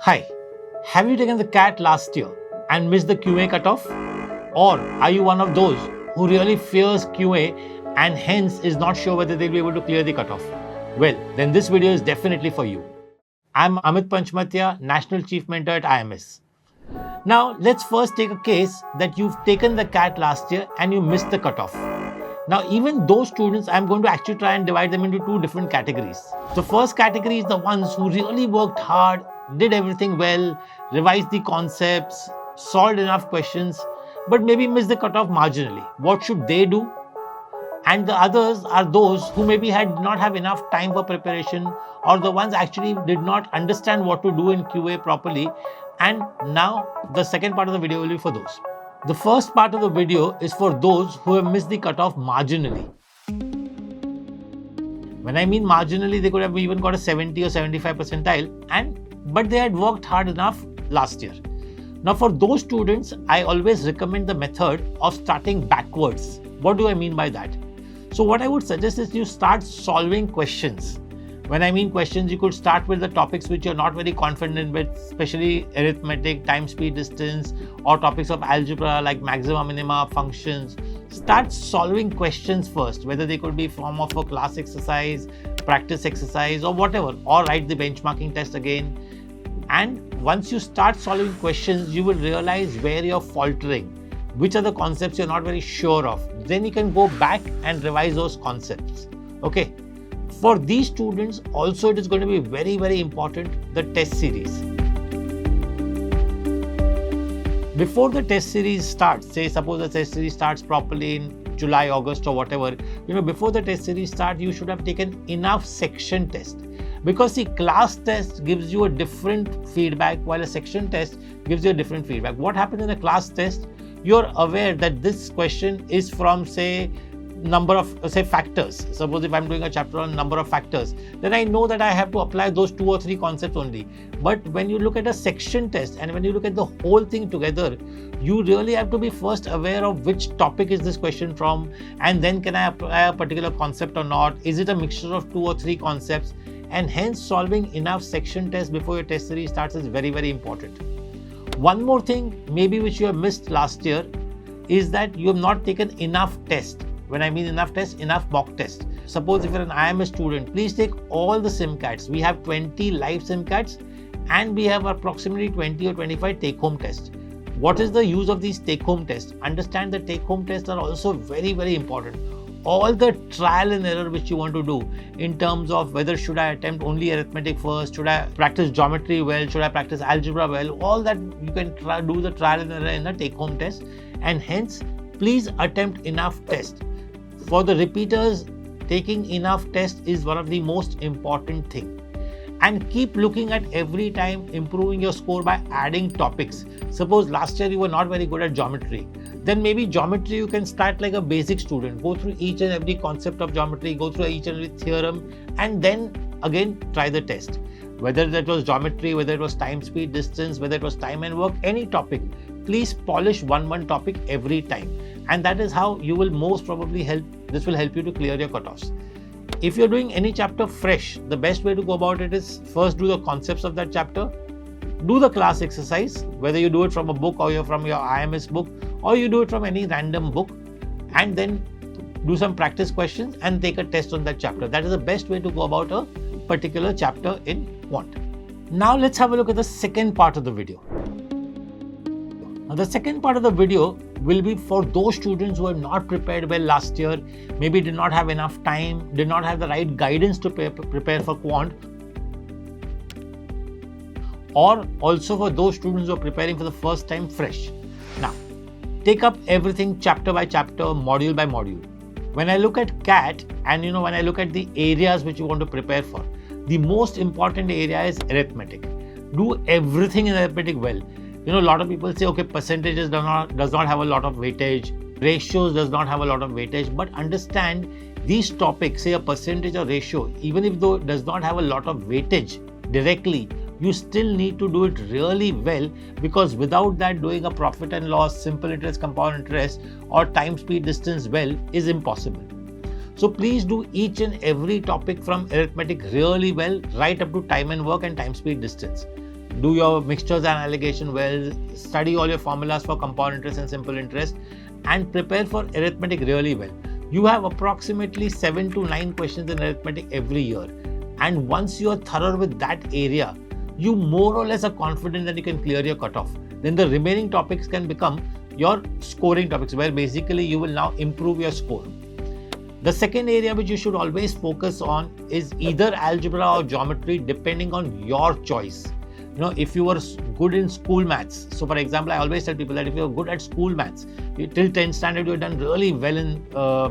Hi, have you taken the CAT last year and missed the QA cutoff? Or are you one of those who really fears QA and hence is not sure whether they'll be able to clear the cutoff? Well, then this video is definitely for you. I'm Amit Panchmatia, National Chief Mentor at IMS. Now, let's first take a case that you've taken the CAT last year and you missed the cutoff. Now, even those students, I'm going to actually try and divide them into two different categories. The first category is the ones who really worked hard, did everything well, revised the concepts, solved enough questions, but maybe missed the cutoff marginally. What should they do? And the others are those who maybe had not have enough time for preparation, or the ones actually did not understand what to do in QA properly. And now the second part of the video will be for those. The first part of the video is for those who have missed the cutoff marginally. When I mean marginally, they could have even got a 70 or 75 percentile, but they had worked hard enough last year. Now for those students, I always recommend the method of starting backwards. What do I mean by that? So what I would suggest is you start solving questions. When I mean questions, you could start with the topics which you're not very confident with, especially arithmetic, time, speed, distance, or topics of algebra like maxima, minima, functions. Start solving questions first, whether they could be form of a class exercise, practice exercise, or whatever, or write the benchmarking test again. And once you start solving questions, you will realize where you're faltering, which are the concepts you're not very sure of. Then you can go back and revise those concepts. Okay. For these students, also it is going to be very, very important, the test series. Before the test series starts, say suppose the test series starts properly in July, August or whatever, before the test series starts, you should have taken enough section test. Because the class test gives you a different feedback while a section test gives you a different feedback. What happens in a class test? You're aware that this question is from say number of factors. Suppose if I'm doing a chapter on number of factors, then I know that I have to apply those 2 or 3 concepts only. But when you look at a section test and when you look at the whole thing together, you really have to be first aware of which topic is this question from, and then can I apply a particular concept or not? Is it a mixture of 2 or 3 concepts? And hence solving enough section tests before your test series starts is very, very important. One more thing maybe which you have missed last year is that you have not taken enough tests. When I mean enough tests, enough mock tests. Suppose if you're an IMS student, please take all the SimCats. We have 20 live SimCats and we have approximately 20 or 25 take-home tests. What is the use of these take-home tests? Understand that take-home tests are also very, very important. All the trial and error which you want to do in terms of whether should I attempt only arithmetic first, should I practice geometry well, should I practice algebra well, all that you can do the trial and error in the take-home test, and hence please attempt enough tests. For the repeaters, taking enough tests is one of the most important thing. And keep looking at every time improving your score by adding topics. Suppose last year you were not very good at geometry. Then maybe geometry you can start like a basic student. Go through each and every concept of geometry, go through each and every theorem, and then again try the test. Whether that was geometry, whether it was time, speed, distance, whether it was time and work, any topic, please polish one topic every time. And that is how you will most probably this will help you to clear your cutoffs. If you're doing any chapter fresh, the best way to go about it is first do the concepts of that chapter, do the class exercise, whether you do it from a book or you're from your IMS book, or you do it from any random book, and then do some practice questions and take a test on that chapter. That is the best way to go about a particular chapter in Quant. Now let's have a look at the second part of the video. Now the second part of the video will be for those students who have not prepared well last year, maybe did not have enough time, did not have the right guidance to prepare for Quant, or also for those students who are preparing for the first time fresh. Now, take up everything chapter by chapter, module by module. When I look at CAT and when I look at the areas which you want to prepare for, the most important area is arithmetic. Do everything in arithmetic well. A lot of people say, okay, percentages does not have a lot of weightage, ratios does not have a lot of weightage, but understand these topics, say a percentage or ratio, even if though it does not have a lot of weightage directly, you still need to do it really well, because without that, doing a profit and loss, simple interest, compound interest, or time, speed, distance well is impossible. So please do each and every topic from arithmetic really well, right up to time and work and time, speed, distance. do your mixtures and allegation well, study all your formulas for compound interest and simple interest, and prepare for arithmetic really well. You have approximately 7 to 9 questions in arithmetic every year, and once you are thorough with that area, you more or less are confident that you can clear your cutoff. Then the remaining topics can become your scoring topics, where basically you will now improve your score. The second area which you should always focus on is either algebra or geometry, depending on your choice. If you were good in school maths, so for example, I always tell people that if you're good at school maths, till 10th standard you've done really well in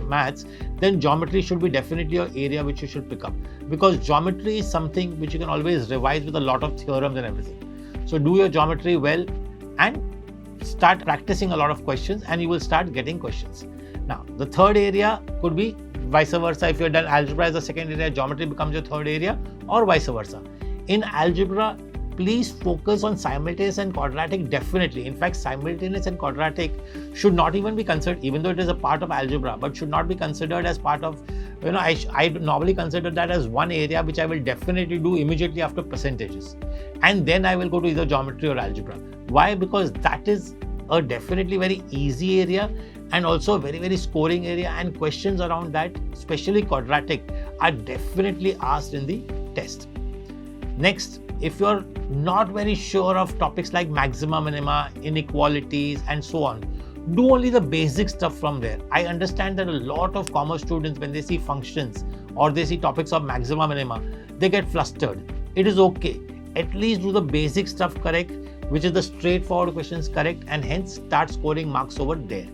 maths, then geometry should be definitely your area which you should pick up, because geometry is something which you can always revise with a lot of theorems and everything. So do your geometry well and start practicing a lot of questions, and you will start getting questions. Now, the third area could be vice versa. If you've done algebra as the second area, geometry becomes your third area, or vice versa. In algebra, please focus on simultaneous and quadratic definitely. In fact, simultaneous and quadratic should not even be considered, even though it is a part of algebra, but should not be considered as part of, I normally consider that as one area which I will definitely do immediately after percentages. And then I will go to either geometry or algebra. Why? Because that is a definitely very easy area, and also a very, very scoring area, and questions around that, especially quadratic, are definitely asked in the test. Next, if you're not very sure of topics like maxima, minima, inequalities, and so on, do only the basic stuff from there. I understand that a lot of commerce students, when they see functions or they see topics of maxima, minima, they get flustered. It is okay. At least do the basic stuff correct, which is the straightforward questions correct, and hence start scoring marks over there.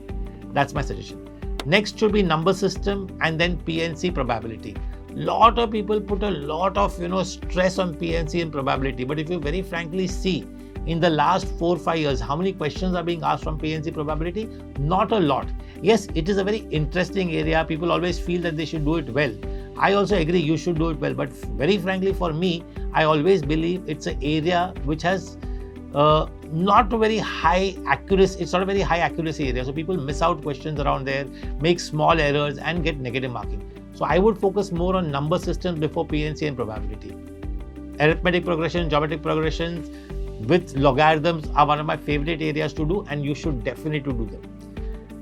That's my suggestion. Next should be number system, and then PNC probability. Lot of people put a lot of stress on PNC and probability, but if you very frankly see in the last 4-5 years how many questions are being asked from PNC probability, not a lot. Yes, it is a very interesting area. People always feel that they should do it well. I also agree you should do it well, but very frankly for me, I always believe it's an area which has not a very high accuracy. It's not a very high accuracy area, so people miss out questions around there, make small errors, and get negative marking. So I would focus more on number systems before PNC and probability. Arithmetic progression, geometric progressions with logarithms are one of my favorite areas to do, and you should definitely do them.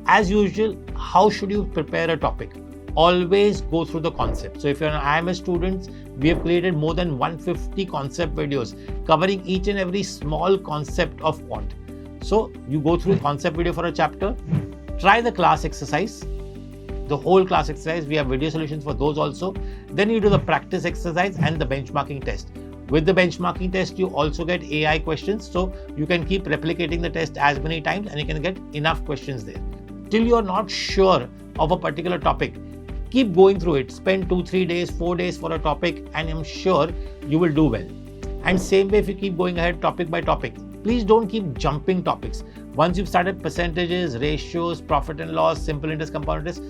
As usual, how should you prepare a topic? Always go through the concept. So if you're an IMS student, we have created more than 150 concept videos covering each and every small concept of Quant. So you go through a concept video for a chapter, try the class exercise, the whole class exercise. We have video solutions for those also. Then you do the practice exercise and the benchmarking test. With the benchmarking test, you also get AI questions, so you can keep replicating the test as many times and you can get enough questions there. Till you are not sure of a particular topic, keep going through it. Spend 2-3 days, 4 days for a topic, and I'm sure you will do well. And same way, if you keep going ahead topic by topic, please don't keep jumping topics. Once you've started percentages, ratios, profit and loss, simple interest, compound interest,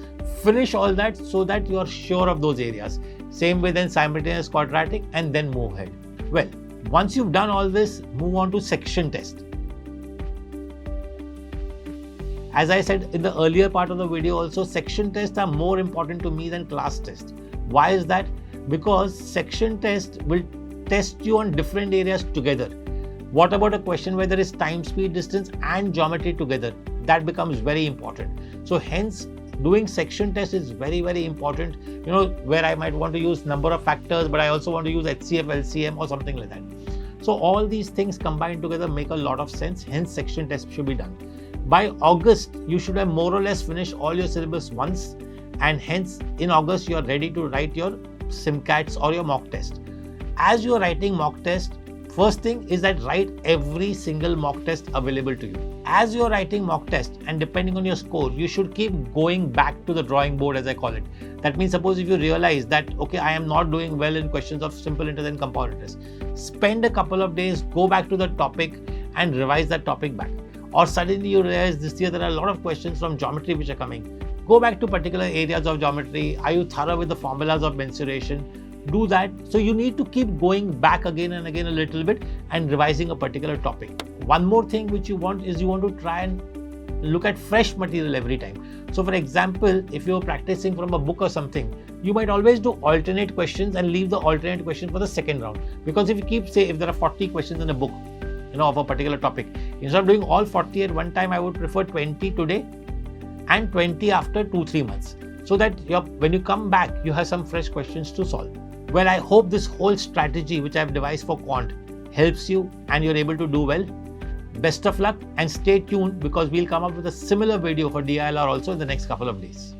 finish all that so that you are sure of those areas. Same way then simultaneous, quadratic, and then move ahead. Well, once you've done all this, move on to section test. As I said in the earlier part of the video also, section tests are more important to me than class tests. Why is that? Because section test will test you on different areas together. What about a question where there is time, speed, distance and geometry together? That becomes very important. So hence, doing section test is very, very important. Where I might want to use number of factors, but I also want to use HCF, LCM or something like that. So all these things combined together make a lot of sense. Hence, section test should be done. By August, you should have more or less finished all your syllabus once, and hence in August you are ready to write your SimCats or your mock test. As you are writing mock test, first thing is that write every single mock test available to you. As you are writing mock test, and depending on your score, you should keep going back to the drawing board, as I call it. That means suppose if you realize that, okay, I am not doing well in questions of simple interest and compound interest, spend a couple of days, go back to the topic and revise that topic back. Or suddenly you realize this year there are a lot of questions from geometry which are coming. Go back to particular areas of geometry. Are you thorough with the formulas of mensuration? Do that. So you need to keep going back again and again a little bit and revising a particular topic. One more thing which you want is you want to try and look at fresh material every time. So for example, if you're practicing from a book or something, you might always do alternate questions and leave the alternate question for the second round. Because if you keep, say, if there are 40 questions in a book, of a particular topic, instead of doing all 40 at one time, I would prefer 20 today and 20 after 2-3 months. So that when you come back, you have some fresh questions to solve. Well, I hope this whole strategy which I've devised for Quant helps you and you're able to do well. Best of luck and stay tuned because we'll come up with a similar video for DILR also in the next couple of days.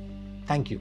Thank you.